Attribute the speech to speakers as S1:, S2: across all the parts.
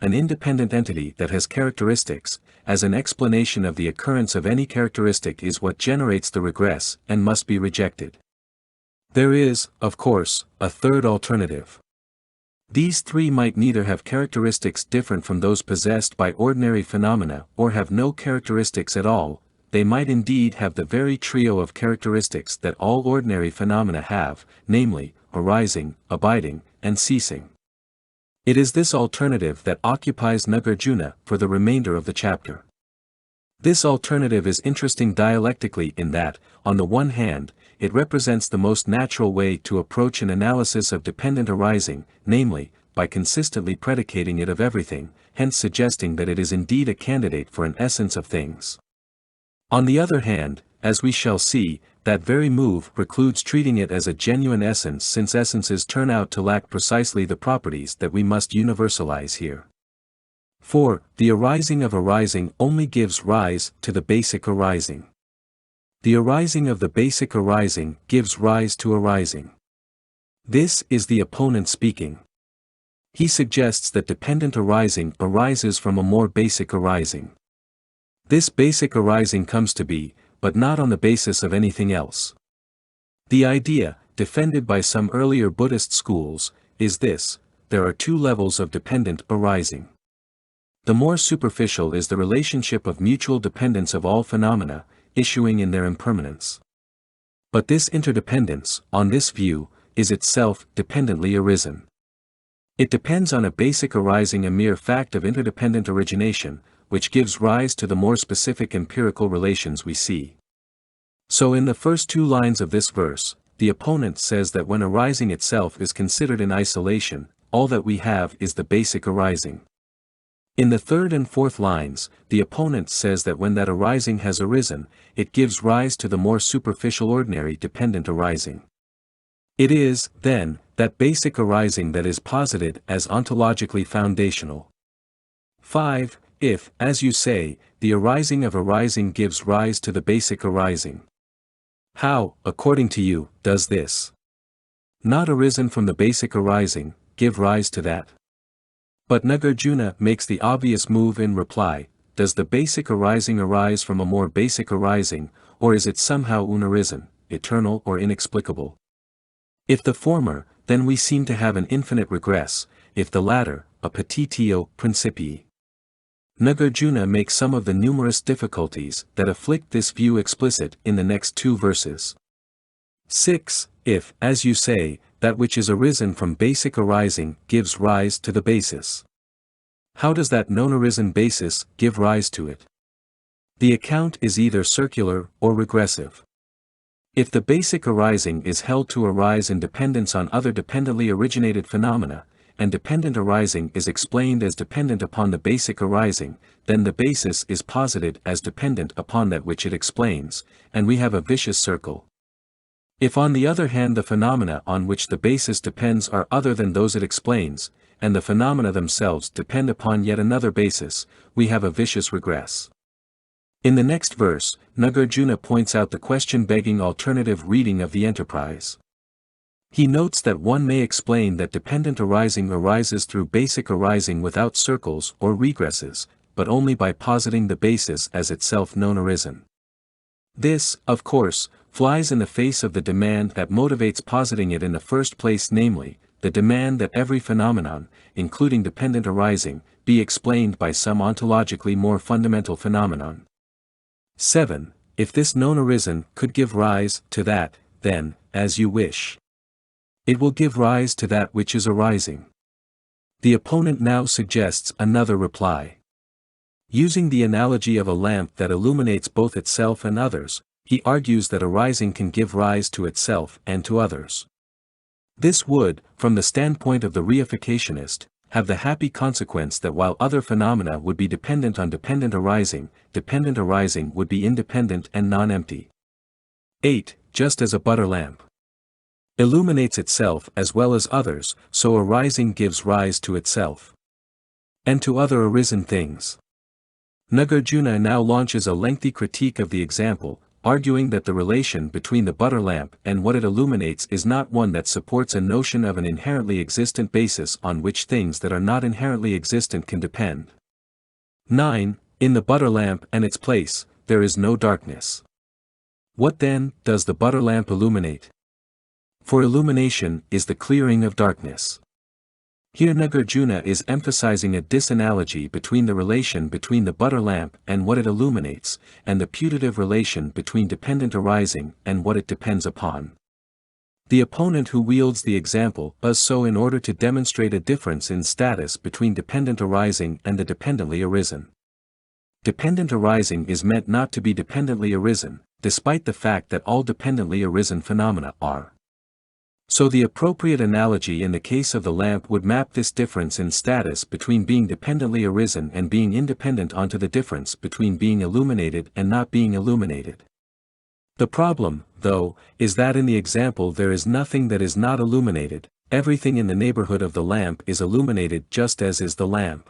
S1: an independent entity that has characteristics, as an explanation of the occurrence of any characteristic is what generates the regress and must be rejected. There is, of course, a third alternative. These three might neither have characteristics different from those possessed by ordinary phenomena or have no characteristics at all. They might indeed have the very trio of characteristics that all ordinary phenomena have, namely, arising, abiding, and ceasing. It is this alternative that occupies Nagarjuna for the remainder of the chapter. This alternative is interesting dialectically in that, on the one hand, it represents the most natural way to approach an analysis of dependent arising, namely, by consistently predicating it of everything, hence suggesting that it is indeed a candidate for an essence of things. On the other hand, as we shall see, that very move precludes treating it as a genuine essence, since essences turn out to lack precisely the properties that we must universalize here. For, the arising of arising only gives rise to the basic arising. The arising of the basic arising gives rise to arising. This is the opponent speaking. He suggests that dependent arising arises from a more basic arising. This basic arising comes to be, but not on the basis of anything else. The idea, defended by some earlier Buddhist schools, is this: there are two levels of dependent arising. The more superficial is the relationship of mutual dependence of all phenomena, issuing in their impermanence. But this interdependence, on this view, is itself dependently arisen. It depends on a basic arising, a mere fact of interdependent origination, which gives rise to the more specific empirical relations we see. So in the first two lines of this verse, the opponent says that when arising itself is considered in isolation, all that we have is the basic arising. In the third and fourth lines, the opponent says that when that arising has arisen, it gives rise to the more superficial ordinary dependent arising. It is, then, that basic arising that is posited as ontologically foundational. 5. If, as you say, the arising of arising gives rise to the basic arising. How, according to you, does this, not arisen from the basic arising, give rise to that? But Nagarjuna makes the obvious move in reply: does the basic arising arise from a more basic arising, or is it somehow unarisen, eternal or inexplicable? If the former, then we seem to have an infinite regress; if the latter, a petitio principii. Nagarjuna makes some of the numerous difficulties that afflict this view explicit in the next two verses. 6. If, as you say, that which is arisen from basic arising gives rise to the basis. How does that non-arisen basis give rise to it? The account is either circular or regressive. If the basic arising is held to arise in dependence on other dependently originated phenomena, and dependent arising is explained as dependent upon the basic arising, then the basis is posited as dependent upon that which it explains, and we have a vicious circle. If on the other hand the phenomena on which the basis depends are other than those it explains, and the phenomena themselves depend upon yet another basis, we have a vicious regress. In the next verse, Nagarjuna points out the question-begging alternative reading of the enterprise. He notes that one may explain that dependent arising arises through basic arising without circles or regresses, but only by positing the basis as itself non-arisen. This, of course, flies in the face of the demand that motivates positing it in the first place, namely, the demand that every phenomenon, including dependent arising, be explained by some ontologically more fundamental phenomenon. 7. If this non-arisen could give rise to that, then, as you wish, it will give rise to that which is arising. The opponent now suggests another reply. Using the analogy of a lamp that illuminates both itself and others, he argues that arising can give rise to itself and to others. This would, from the standpoint of the reificationist, have the happy consequence that while other phenomena would be dependent on dependent arising would be independent and non-empty. 8. Just as a butter lamp illuminates itself as well as others, so arising gives rise to itself and to other arisen things. Nagarjuna now launches a lengthy critique of the example, arguing that the relation between the butter lamp and what it illuminates is not one that supports a notion of an inherently existent basis on which things that are not inherently existent can depend. 9. In the butter lamp and its place, there is no darkness. What then does the butter lamp illuminate? For illumination is the clearing of darkness. Here Nagarjuna is emphasizing a disanalogy between the relation between the butter lamp and what it illuminates, and the putative relation between dependent arising and what it depends upon. The opponent who wields the example does so in order to demonstrate a difference in status between dependent arising and the dependently arisen. Dependent arising is meant not to be dependently arisen, despite the fact that all dependently arisen phenomena are. So the appropriate analogy in the case of the lamp would map this difference in status between being dependently arisen and being independent onto the difference between being illuminated and not being illuminated. The problem, though, is that in the example there is nothing that is not illuminated, everything in the neighborhood of the lamp is illuminated just as is the lamp.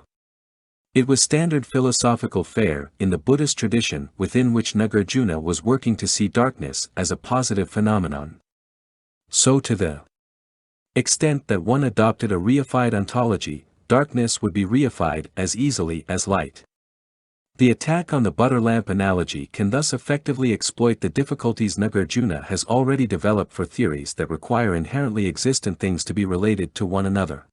S1: It was standard philosophical fare in the Buddhist tradition within which Nagarjuna was working to see darkness as a positive phenomenon. So to the extent that one adopted a reified ontology, darkness would be reified as easily as light. The attack on the butter lamp analogy can thus effectively exploit the difficulties Nagarjuna has already developed for theories that require inherently existent things to be related to one another.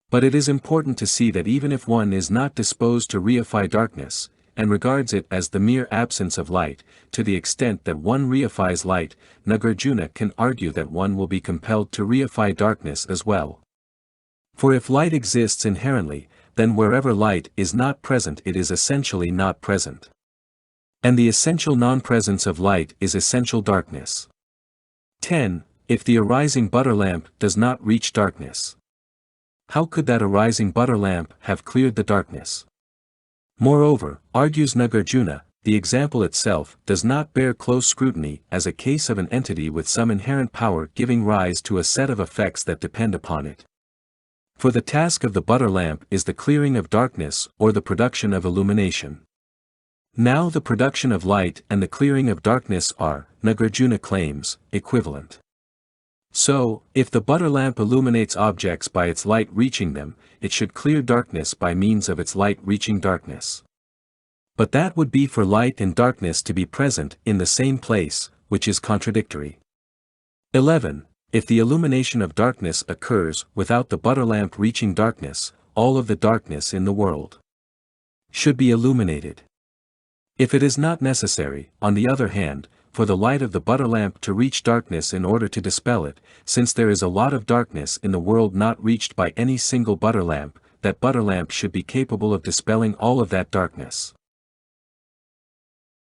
S1: But it is important to see that even if one is not disposed to reify darkness, and regards it as the mere absence of light, to the extent that one reifies light, Nagarjuna can argue that one will be compelled to reify darkness as well. For if light exists inherently, then wherever light is not present it is essentially not present. And the essential non-presence of light is essential darkness. 10. If the arising butter lamp does not reach darkness, how could that arising butter lamp have cleared the darkness? Moreover, argues Nagarjuna, the example itself does not bear close scrutiny as a case of an entity with some inherent power giving rise to a set of effects that depend upon it. For the task of the butter lamp is the clearing of darkness or the production of illumination. Now the production of light and the clearing of darkness are, Nagarjuna claims, equivalent. So, if the butter lamp illuminates objects by its light reaching them, it should clear darkness by means of its light reaching darkness. But that would be for light and darkness to be present in the same place, which is contradictory. 11. If the illumination of darkness occurs without the butter lamp reaching darkness, all of the darkness in the world should be illuminated. If it is not necessary, on the other hand, for the light of the butter lamp to reach darkness in order to dispel it, since there is a lot of darkness in the world not reached by any single butter lamp, that butter lamp should be capable of dispelling all of that darkness.